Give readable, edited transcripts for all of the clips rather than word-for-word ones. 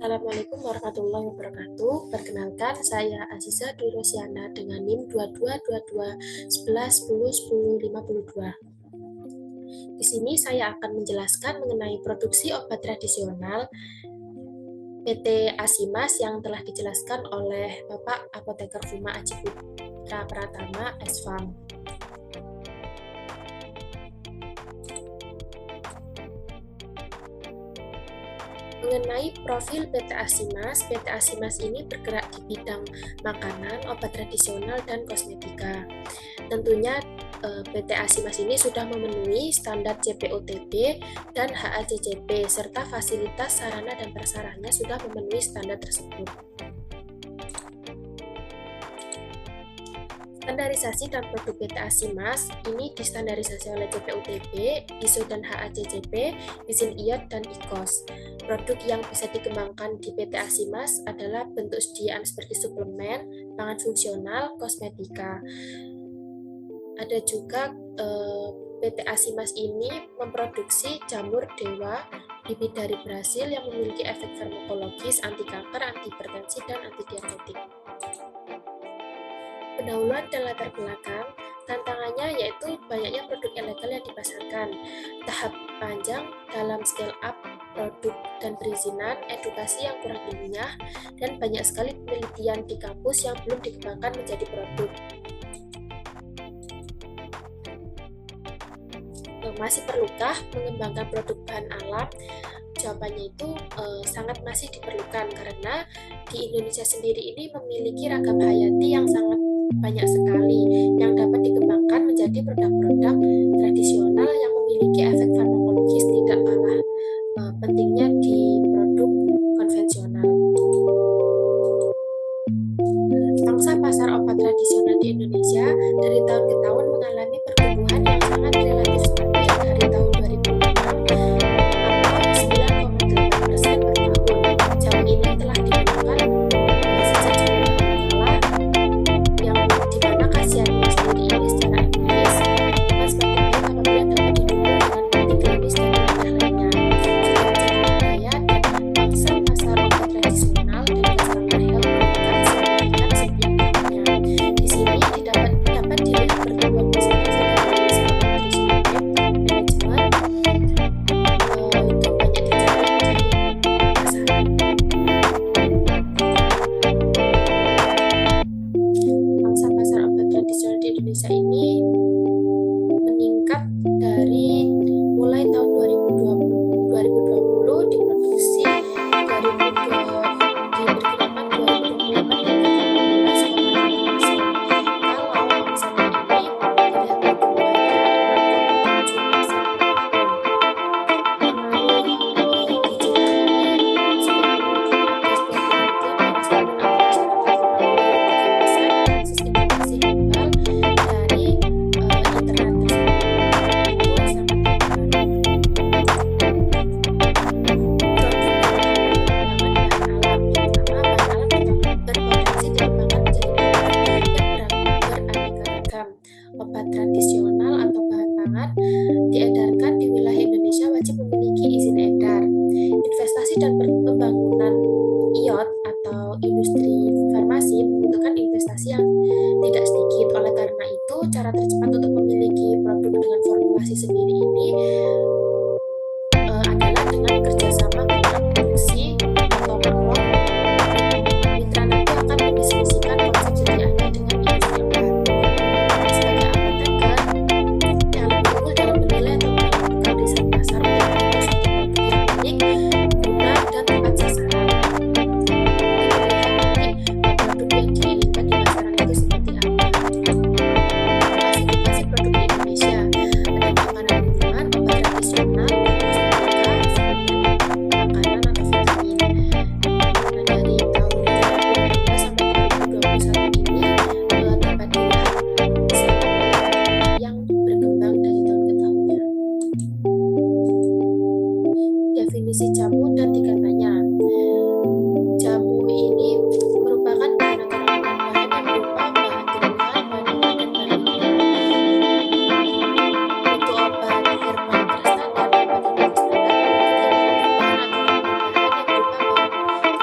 Assalamualaikum warahmatullahi wabarakatuh. Perkenalkan, saya Aziza Dwi Rosiana dengan NIM 222211101052. Di sini saya akan menjelaskan mengenai produksi obat tradisional PT Asimas yang telah dijelaskan oleh Bapak Apoteker Fuma Aji Putra Pratama, S.Farm. Mengenai profil PT Asimas ini bergerak di bidang makanan, obat tradisional, dan kosmetika. Tentunya PT Asimas ini sudah memenuhi standar JPOTB dan HACCP, serta fasilitas sarana dan prasarana sudah memenuhi standar tersebut. Standarisasi dan produk PT Asimas ini distandarisasi oleh JPOTB, ISO dan HACCP, izin IOT dan IQOS. Produk yang bisa dikembangkan di PT Asimas adalah bentuk sediaan seperti suplemen, pangan fungsional, kosmetika. Ada juga PT Asimas ini memproduksi jamur dewa, bibit dari Brasil yang memiliki efek farmakologis, anti kanker, anti hipertensi, dan anti diabetik. Pendahuluan dan latar belakang, tantangannya yaitu banyaknya produk ilegal yang dipasarkan, tahap panjang dalam scale up produk dan perizinan, edukasi yang kurang ilmiah, dan banyak sekali penelitian di kampus yang belum dikembangkan menjadi produk. Masih perlukah mengembangkan produk bahan alam? Jawabannya itu sangat masih diperlukan karena di Indonesia sendiri ini memiliki ragam hayati yang sangat banyak sekali yang dapat dikembangkan menjadi produk-produk tradisional yang memiliki efek farmakologis tidak kalah pentingnya di produk konvensional. Pangsa pasar obat tradisional di Indonesia dari tahun ke tahun mengalami pertumbuhan yang sangat relatif stabil dari tahun 2006 atau 9,8% per tahun. Jauh ini telah digunakan sejak zaman kala yang dimana khasiatnya sendiri ini secara empiris akan semakin baik apabila dapat didukung dengan bukti klinis dan ilmiah lainnya. Budaya dan pangsa pasar obat tradisional dan customer health meningkat signifikan setiap tahunnya. Di sini dapat dilihat pertumbuhan presentasi dari sebagai manajemen itu banyak dicari di pasaran. Pangsa pasar obat tradisional di Indonesia ini meningkat dari mulai tahun 2020 diproduksi 2020 diperkirakan 2028 meningkat 18,5%. Kalau omset ini dilihat pertumbuhannya 6,7% per tahun. Pengaruh digital ini sudah menunjukkan dashboard penelitian dan eksperimen antar masyarakat 53% basis informasi global dari internet tersebut. Itu sangat berpengaruh. Obat tradisional atau bahan pangan diedarkan di wilayah Indonesia wajib memiliki izin edar. Investasi dan pembangunan IOT atau industri farmasi membutuhkan investasi yang tidak sedikit. Oleh karena itu, cara tercepat untuk memiliki produk dengan formulasi sendiri ini adalah dengan kerjasama kontrak produksi atau maklok. Mitra nanti akan mendiskusikan konsep sediaannya dengan industri obat. Sebagai apoteker yang lebih unggul dalam menilai atau melakukan riset pasar untuk memilih suatu produk yang unik, guna, dan tepat sasaran. Kita lihat nanti produk yang diinginkan di pasaran itu seperti apa. Klasifikasi produk di Indonesia ada makanan minuman, obat tradisional, kosmetika, suplemen, makanan atau vitamin. Nah, dari tahun 2016 sampai 2021 ini dapat dilihat yang berkembang dari tahun ke tahunnya. Definisi jamu dan tingkatannya. Jamu ini merupakan bahan-bahan yang berupa bahan tumbuhan, bahan obat, dan bahan mineral. Untuk obat herbal terstandar, obat herbal terstandar memiliki bahan atau bahan yang berupa bahan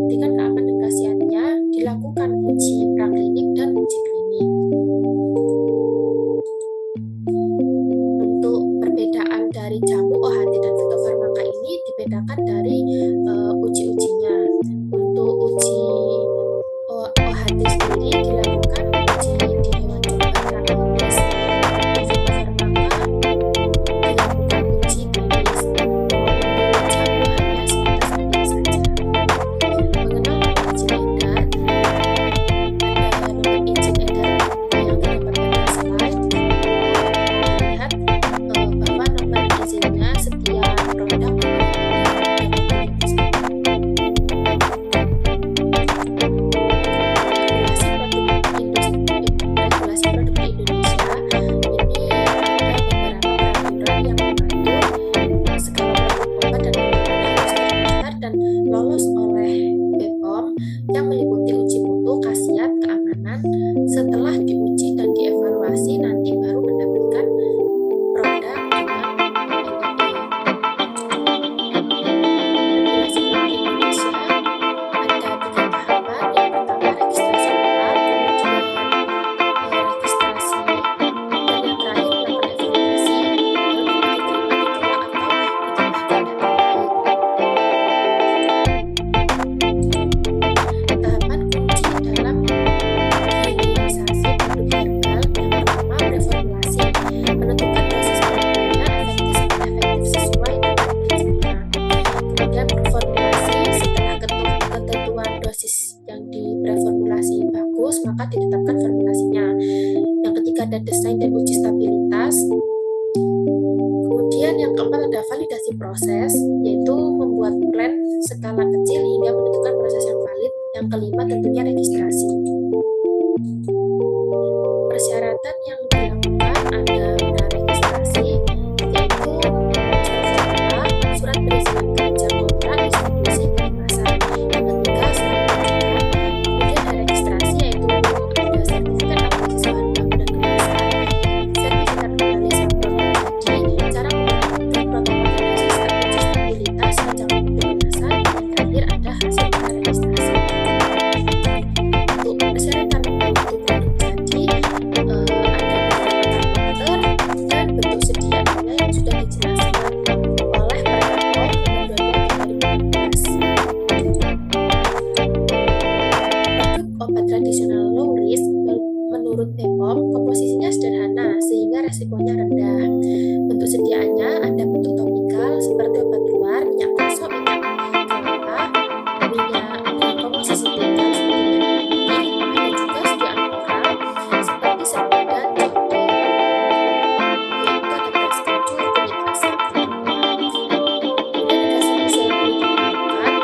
membuktikan keamanan dan khasiatnya, dilakukan uji praklinik dan uji klinik. Untuk perbedaan dari jamu, OHT, dan fitofarmaka ini dibedakan dari uji-ujinya. Untuk uji OHT sendiri dilakukan uji di hewan coba praklinis, untuk fitofarmaka dilakukan uji klinis. Untuk jamu hanya sebatas klinik saja. Mengenal nomor izin edar, ada nomor izin edar yang terdapat pada slide. Lihat bahwa nomor izinnya setiap produk regulasi produk di Indonesia ini ada beberapa peraturan yang mengatur skala produk obat dan makanan harus terdaftar dan lolos oleh BPOM yang meliputi uji mutu, khasiat, keamanan. Setelah diuji dan dievaluasi, nanti baru mendapatkan produk dengan NIB. Regulasi produk di Indonesia ada 3 tahapan. Yang pertama registrasi awal, kemudian registrasi, dan yang terakhir melakukan evaluasi, baru nanti diterima, ditolak, atau ditambahkan data lain. Tahapan kunci dalam hilirisasi produk herbal, yang pertama reformulasi, menentukan dosis penggunaannya efektif sesuai dengan prinsipnya. Kemudian reformulasi, setelah ketentuan dosis yang direformulasi bagus, maka ditetapkan formulasinya. Yang ketiga ada desain dan uji stabilitas. Kemudian yang keempat ada validasi proses, yaitu membuat plan skala kecil hingga menentukan proses yang valid. Yang kelima tentunya registrasi. Persyaratan yang dilakukan ada praregistrasi, yaitu formula, surat perizinan kerja kontrak, distribusi, pemasaran. Yang ketiga surat rujukan. Kemudian ada registrasi, yaitu ada sertifikat akuisisi bahan baku dan kemasan, sertifikat analisa protokol, cara menggunakan protokol dan sistem uji stabilitas, rancangan mutu kemasan, dan terakhir ada hasil praregistrasi. Untuk persyaratan mutu produk jadi ada beberapa parameter dan bentuk sediaannya yang sudah dijelaskan oleh Permen POM Nomor 22 Produk obat tradisional low risk menurut BPOM komposisinya sederhana sehingga resikonya rendah. Bentuk sediaannya ada bentuk topikal seperti obat luar, minyak gosok, minyak kelapa, minyak komposisi tinggal seperti minyak putih. Ada juga sediaan oral seperti serbuk dan condet, yaitu ada beras kencur, kunyit asam, kemudian ada zat yang digunakan,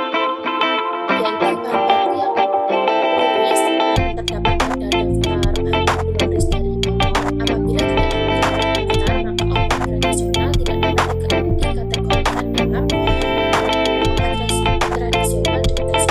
yaitu bahan baku yang low risk terdapat pada daftar bahan baku low risk dari BPOM. Apabila tidak termasuk daftar, maka obat tradisional tidak dapat dikategorikan dalam obat tradisional dengan resiko rendah.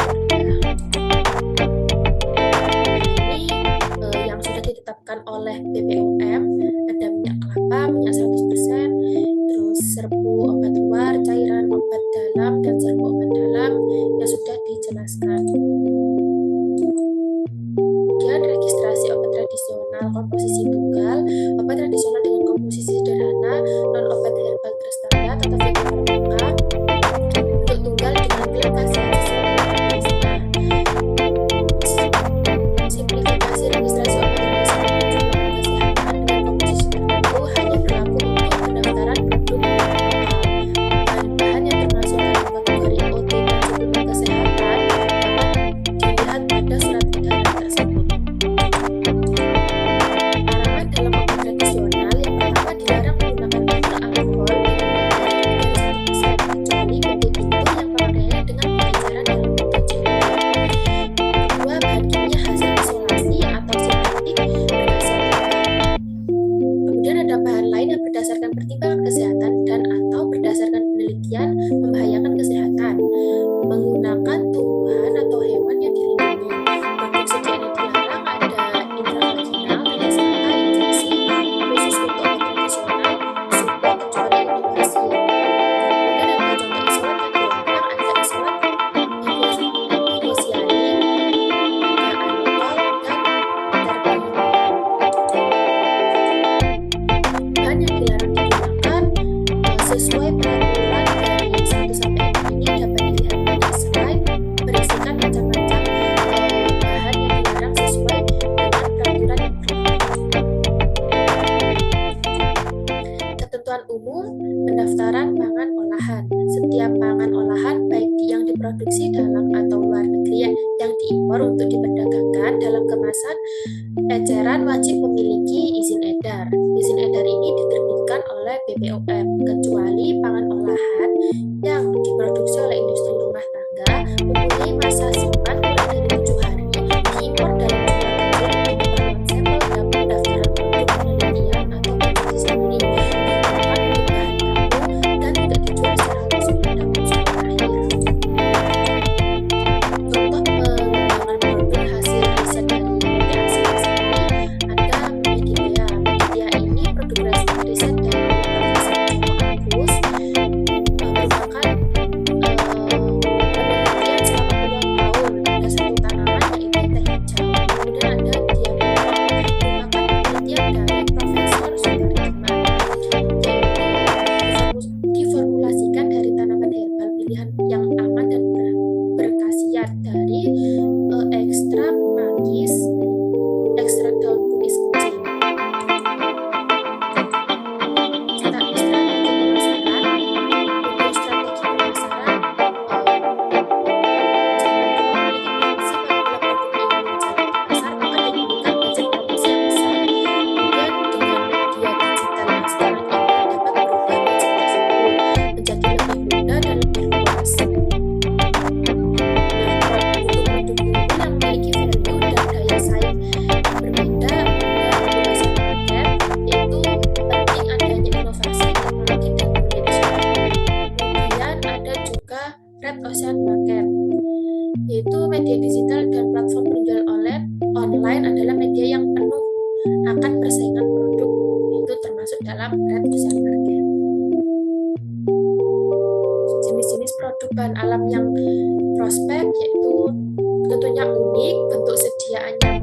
impor untuk diperdagangkan dalam kemasan eceran wajib memiliki izin edar. Izin edar ini diterbitkan oleh BPOM, kecuali pangan olahan yang diproduksi oleh industri rumah tangga mempunyai masa simpan kurang dari 7 hari, diimpor dalam jumlah kecil untuk keperluan sampel dan pendaftaran produk penelitian atau produksi sampling, digunakan untuk bahan baku dan tidak dijual secara langsung pada konsumen akhir. Contoh pengembangan produk hasil riset dari PT Asimas ini ada Medipea. Medipea ini produk riset dari Profesor Joko Agus, merupakan penelitian selama puluhan tahun pada satu tanaman yaitu teh hijau. Kemudian ada Diamond, merupakan penelitian dari Profesor Sutardiman, yaitu diformulasikan dari tanaman herbal pilihan yang aman dan berkhasiat dari ekstrak manggis, ekstrak daun kumis kucing. Strategi pemasaran. Untuk strategi pemasaran, prinsip apabila produk ini menjual di pasar, maka dibutuhkan budget promosi yang besar. Kemudian dengan media digital yang sekarang ini dapat merubah budget tersebut menjadi lebih mudah dan lebih luas. Untuk produk unggul yang memiliki value dan daya saing berbeda dan luas market, yaitu penting adanya inovasi teknologi dan manajemen. Kemudian ada juga Red Ocean Market, yaitu media digital dan platform penjualan online adalah media yang penuh akan persaingan produk, itu termasuk dalam Red Ocean Market. Jenis-jenis produk bahan alam yang prospek yaitu tentunya unik, bentuk sediaannya